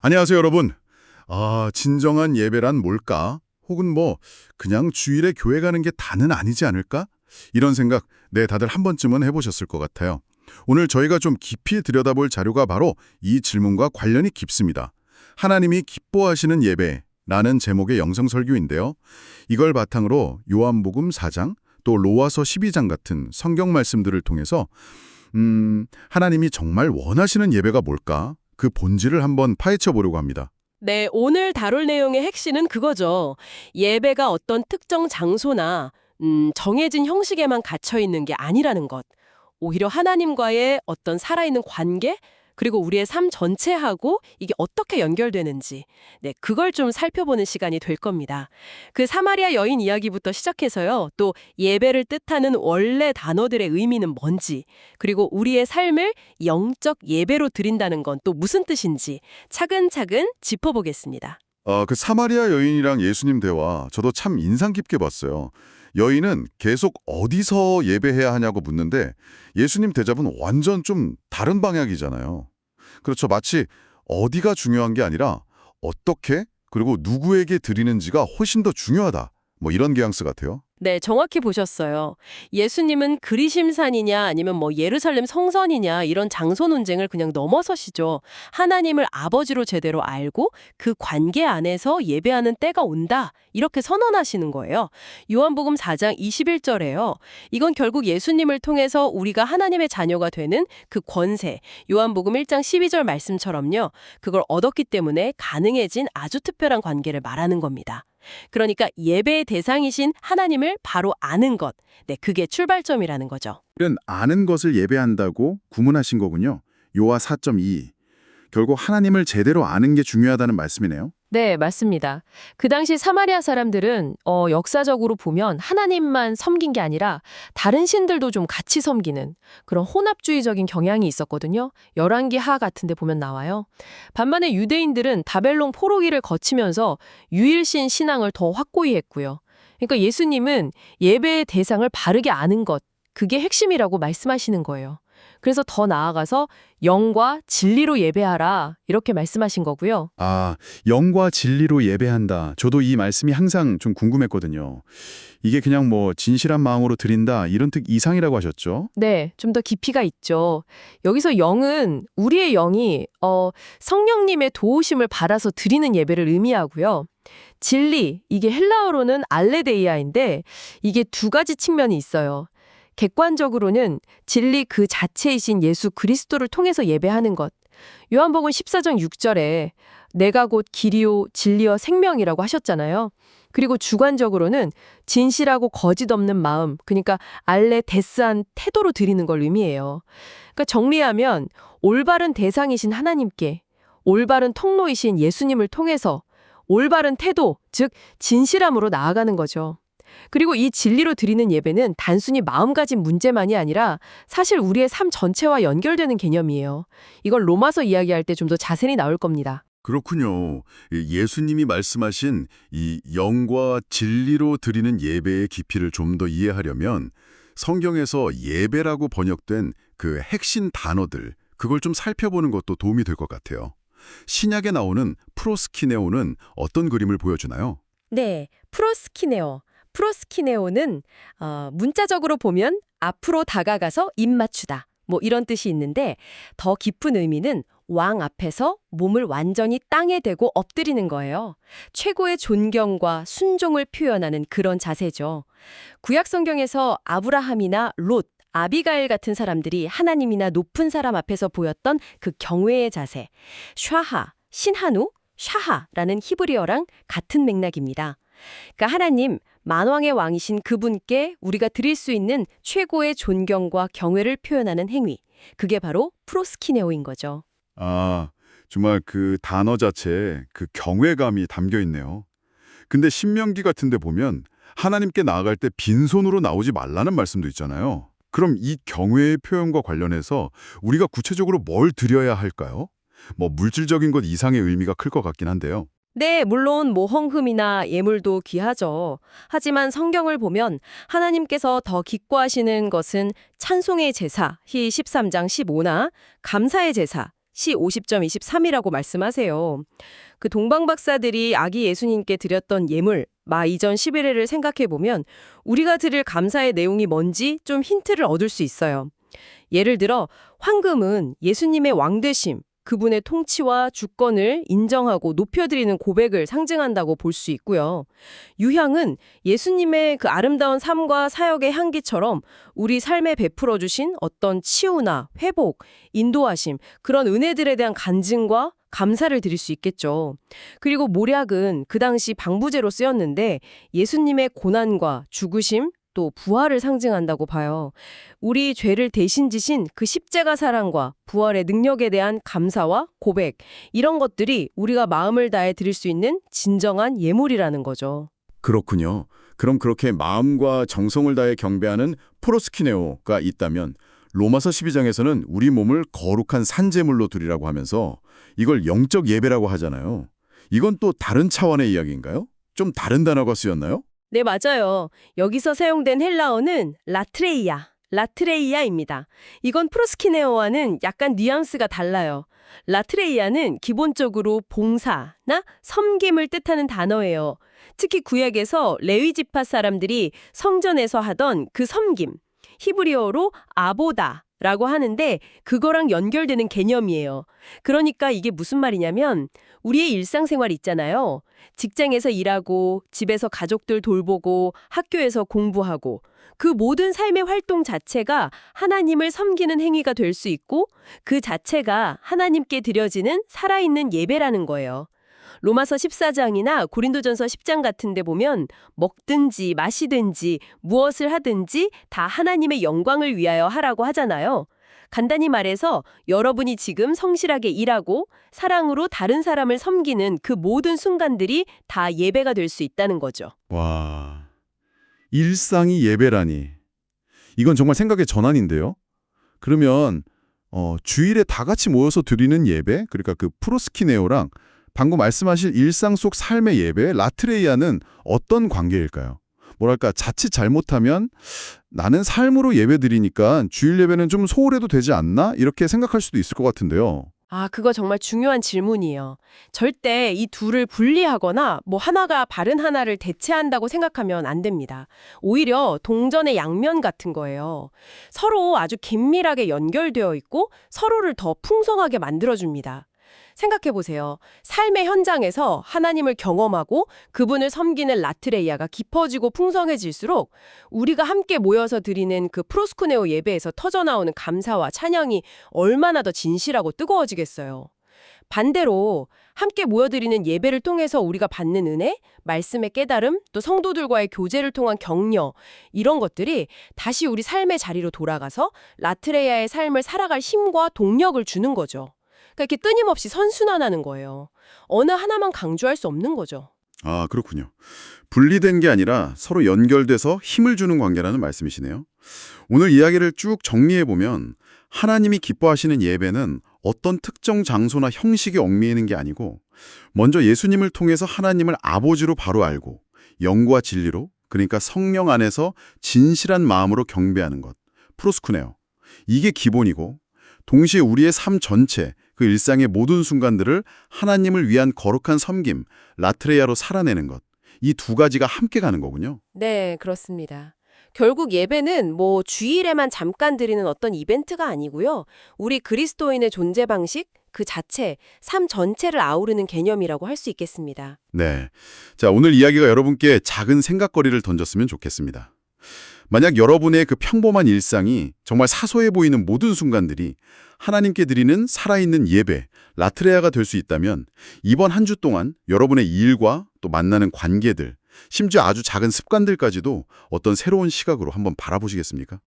안녕하세요, 여러분. 진정한 예배란 뭘까? 혹은 그냥 주일에 교회 가는 게 다는 아니지 않을까? 이런 생각, 다들 한 번쯤은 해보셨을 것 같아요. 오늘 저희가 좀 깊이 들여다볼 자료가 바로 이 질문과 관련이 깊습니다. 하나님이 기뻐하시는 예배라는 제목의 영상 설교인데요. 이걸 바탕으로 요한복음 4장, 또 로아서 12장 같은 성경 말씀들을 통해서 하나님이 정말 원하시는 예배가 뭘까? 그 본질을 한번 파헤쳐 보려고 합니다. 네, 오늘 다룰 내용의 핵심은 그거죠. 예배가 어떤 특정 장소나 정해진 형식에만 갇혀 있는 게 아니라는 것. 오히려 하나님과의 어떤 살아있는 관계, 그리고 우리의 삶 전체하고 이게 어떻게 연결되는지, 그걸 좀 살펴보는 시간이 될 겁니다. 그 사마리아 여인 이야기부터 시작해서요, 또 예배를 뜻하는 원래 단어들의 의미는 뭔지, 그리고 우리의 삶을 영적 예배로 드린다는 건 또 무슨 뜻인지 차근차근 짚어보겠습니다. 그 사마리아 여인이랑 예수님 대화, 저도 참 인상 깊게 봤어요. 여인은 계속 어디서 예배해야 하냐고 묻는데 예수님 대답은 완전 좀 다른 방향이잖아요. 그렇죠. 마치 어디가 중요한 게 아니라 어떻게 그리고 누구에게 드리는지가 훨씬 더 중요하다. 이런 뉘앙스 같아요. 네, 정확히 보셨어요. 예수님은 그리심산이냐 아니면 예루살렘 성전이냐 이런 장소 논쟁을 그냥 넘어서시죠. 하나님을 아버지로 제대로 알고 그 관계 안에서 예배하는 때가 온다. 이렇게 선언하시는 거예요. 요한복음 4장 21절에요. 이건 결국 예수님을 통해서 우리가 하나님의 자녀가 되는 그 권세, 요한복음 1장 12절 말씀처럼요. 그걸 얻었기 때문에 가능해진 아주 특별한 관계를 말하는 겁니다. 그러니까 예배의 대상이신 하나님을 바로 아는 것, 그게 출발점이라는 거죠. 이런 아는 것을 예배한다고 구문하신 거군요. 요하 4.2. 결국 하나님을 제대로 아는 게 중요하다는 말씀이네요. 네, 맞습니다. 그 당시 사마리아 사람들은 역사적으로 보면 하나님만 섬긴 게 아니라 다른 신들도 좀 같이 섬기는 그런 혼합주의적인 경향이 있었거든요. 열왕기하 같은 데 보면 나와요. 반면에 유대인들은 바벨론 포로기를 거치면서 유일신 신앙을 더 확고히 했고요. 그러니까 예수님은 예배의 대상을 바르게 아는 것, 그게 핵심이라고 말씀하시는 거예요. 그래서 더 나아가서 영과 진리로 예배하라 이렇게 말씀하신 거고요. 영과 진리로 예배한다. 저도 이 말씀이 항상 좀 궁금했거든요. 이게 그냥 진실한 마음으로 드린다 이런 뜻 이상이라고 하셨죠? 네, 좀 더 깊이가 있죠. 여기서 영은 우리의 영이 성령님의 도우심을 받아서 드리는 예배를 의미하고요. 진리, 이게 헬라어로는 알레데이아인데 이게 두 가지 측면이 있어요. 객관적으로는 진리 그 자체이신 예수 그리스도를 통해서 예배하는 것. 요한복음 14장 6절에 내가 곧 길이요 진리여 생명이라고 하셨잖아요. 그리고 주관적으로는 진실하고 거짓 없는 마음, 그러니까 알레데스한 태도로 드리는 걸 의미해요. 그러니까 정리하면 올바른 대상이신 하나님께, 올바른 통로이신 예수님을 통해서 올바른 태도, 즉 진실함으로 나아가는 거죠. 그리고 이 진리로 드리는 예배는 단순히 마음가짐 문제만이 아니라 사실 우리의 삶 전체와 연결되는 개념이에요. 이걸 로마서 이야기할 때 좀 더 자세히 나올 겁니다. 그렇군요. 예수님이 말씀하신 이 영과 진리로 드리는 예배의 깊이를 좀 더 이해하려면 성경에서 예배라고 번역된 그 핵심 단어들, 그걸 좀 살펴보는 것도 도움이 될 것 같아요. 신약에 나오는 프로스키네오는 어떤 그림을 보여주나요? 네, 프로스키네오. 프로스키네오는 문자적으로 보면 앞으로 다가가서 입맞추다. 이런 뜻이 있는데 더 깊은 의미는 왕 앞에서 몸을 완전히 땅에 대고 엎드리는 거예요. 최고의 존경과 순종을 표현하는 그런 자세죠. 구약 성경에서 아브라함이나 롯, 아비가일 같은 사람들이 하나님이나 높은 사람 앞에서 보였던 그 경외의 자세. 샤하, 신한우, 샤하라는 히브리어랑 같은 맥락입니다. 그러니까 하나님, 만왕의 왕이신 그분께 우리가 드릴 수 있는 최고의 존경과 경외를 표현하는 행위. 그게 바로 프로스키네오인 거죠. 정말 그 단어 자체에 그 경외감이 담겨 있네요. 근데 신명기 같은 데 보면 하나님께 나아갈 때 빈손으로 나오지 말라는 말씀도 있잖아요. 그럼 이 경외의 표현과 관련해서 우리가 구체적으로 뭘 드려야 할까요? 물질적인 것 이상의 의미가 클 것 같긴 한데요. 네, 물론 모헌금이나 예물도 귀하죠. 하지만 성경을 보면 하나님께서 더 기뻐하시는 것은 찬송의 제사, 히 13장 15나 감사의 제사, 시 50.23이라고 말씀하세요. 그 동방박사들이 아기 예수님께 드렸던 예물, 마 이전 11회를 생각해보면 우리가 드릴 감사의 내용이 뭔지 좀 힌트를 얻을 수 있어요. 예를 들어 황금은 예수님의 왕되심, 그분의 통치와 주권을 인정하고 높여드리는 고백을 상징한다고 볼 수 있고요. 유향은 예수님의 그 아름다운 삶과 사역의 향기처럼 우리 삶에 베풀어 주신 어떤 치유나 회복, 인도하심, 그런 은혜들에 대한 간증과 감사를 드릴 수 있겠죠. 그리고 모략은 그 당시 방부제로 쓰였는데 예수님의 고난과 죽으심, 또 부활을 상징한다고 봐요. 우리 죄를 대신 지신 그 십자가 사랑과 부활의 능력에 대한 감사와 고백, 이런 것들이 우리가 마음을 다해 드릴 수 있는 진정한 예물이라는 거죠. 그렇군요. 그럼 그렇게 마음과 정성을 다해 경배하는 프로스키네오가 있다면 로마서 12장에서는 우리 몸을 거룩한 산제물로 드리라고 하면서 이걸 영적 예배라고 하잖아요. 이건 또 다른 차원의 이야기인가요? 좀 다른 단어가 쓰였나요? 네, 맞아요. 여기서 사용된 헬라어는 라트레이아입니다. 이건 프로스키네오와는 약간 뉘앙스가 달라요. 라트레이아는 기본적으로 봉사나 섬김을 뜻하는 단어예요. 특히 구약에서 레위 지파 사람들이 성전에서 하던 그 섬김, 히브리어로 아보다라고 하는데 그거랑 연결되는 개념이에요. 그러니까 이게 무슨 말이냐면 우리의 일상생활 있잖아요. 직장에서 일하고 집에서 가족들 돌보고 학교에서 공부하고 그 모든 삶의 활동 자체가 하나님을 섬기는 행위가 될 수 있고 그 자체가 하나님께 드려지는 살아있는 예배라는 거예요. 로마서 14장이나 고린도전서 10장 같은 데 보면 먹든지 마시든지 무엇을 하든지 다 하나님의 영광을 위하여 하라고 하잖아요. 간단히 말해서 여러분이 지금 성실하게 일하고 사랑으로 다른 사람을 섬기는 그 모든 순간들이 다 예배가 될 수 있다는 거죠. 와, 일상이 예배라니. 이건 정말 생각의 전환인데요. 그러면 주일에 다 같이 모여서 드리는 예배, 그러니까 그 프로스키네오랑 방금 말씀하신 일상 속 삶의 예배, 라트레이아는 어떤 관계일까요? 뭐랄까, 자칫 잘못하면 나는 삶으로 예배 드리니까 주일 예배는 좀 소홀해도 되지 않나? 이렇게 생각할 수도 있을 것 같은데요. 그거 정말 중요한 질문이에요. 절대 이 둘을 분리하거나 하나가 다른 하나를 대체한다고 생각하면 안 됩니다. 오히려 동전의 양면 같은 거예요. 서로 아주 긴밀하게 연결되어 있고 서로를 더 풍성하게 만들어줍니다. 생각해보세요. 삶의 현장에서 하나님을 경험하고 그분을 섬기는 라트레이아가 깊어지고 풍성해질수록 우리가 함께 모여서 드리는 그 프로스쿠네오 예배에서 터져나오는 감사와 찬양이 얼마나 더 진실하고 뜨거워지겠어요. 반대로 함께 모여드리는 예배를 통해서 우리가 받는 은혜, 말씀의 깨달음, 또 성도들과의 교제를 통한 격려, 이런 것들이 다시 우리 삶의 자리로 돌아가서 라트레이아의 삶을 살아갈 힘과 동력을 주는 거죠. 그러니까 이렇게 끊임없이 선순환하는 거예요. 어느 하나만 강조할 수 없는 거죠. 아, 그렇군요. 분리된 게 아니라 서로 연결돼서 힘을 주는 관계라는 말씀이시네요. 오늘 이야기를 쭉 정리해보면 하나님이 기뻐하시는 예배는 어떤 특정 장소나 형식에 얽매이는 게 아니고 먼저 예수님을 통해서 하나님을 아버지로 바로 알고 영과 진리로, 그러니까 성령 안에서 진실한 마음으로 경배하는 것, 프로스쿠네오. 이게 기본이고 동시에 우리의 삶 전체, 그 일상의 모든 순간들을 하나님을 위한 거룩한 섬김, 라트레이아로 살아내는 것. 이 두 가지가 함께 가는 거군요. 네, 그렇습니다. 결국 예배는 주일에만 잠깐 드리는 어떤 이벤트가 아니고요. 우리 그리스도인의 존재 방식, 그 자체, 삶 전체를 아우르는 개념이라고 할 수 있겠습니다. 네. 자, 오늘 이야기가 여러분께 작은 생각거리를 던졌으면 좋겠습니다. 만약 여러분의 그 평범한 일상이 정말 사소해 보이는 모든 순간들이 하나님께 드리는 살아있는 예배, 라트레아가 될 수 있다면 이번 한 주 동안 여러분의 일과 또 만나는 관계들, 심지어 아주 작은 습관들까지도 어떤 새로운 시각으로 한번 바라보시겠습니까?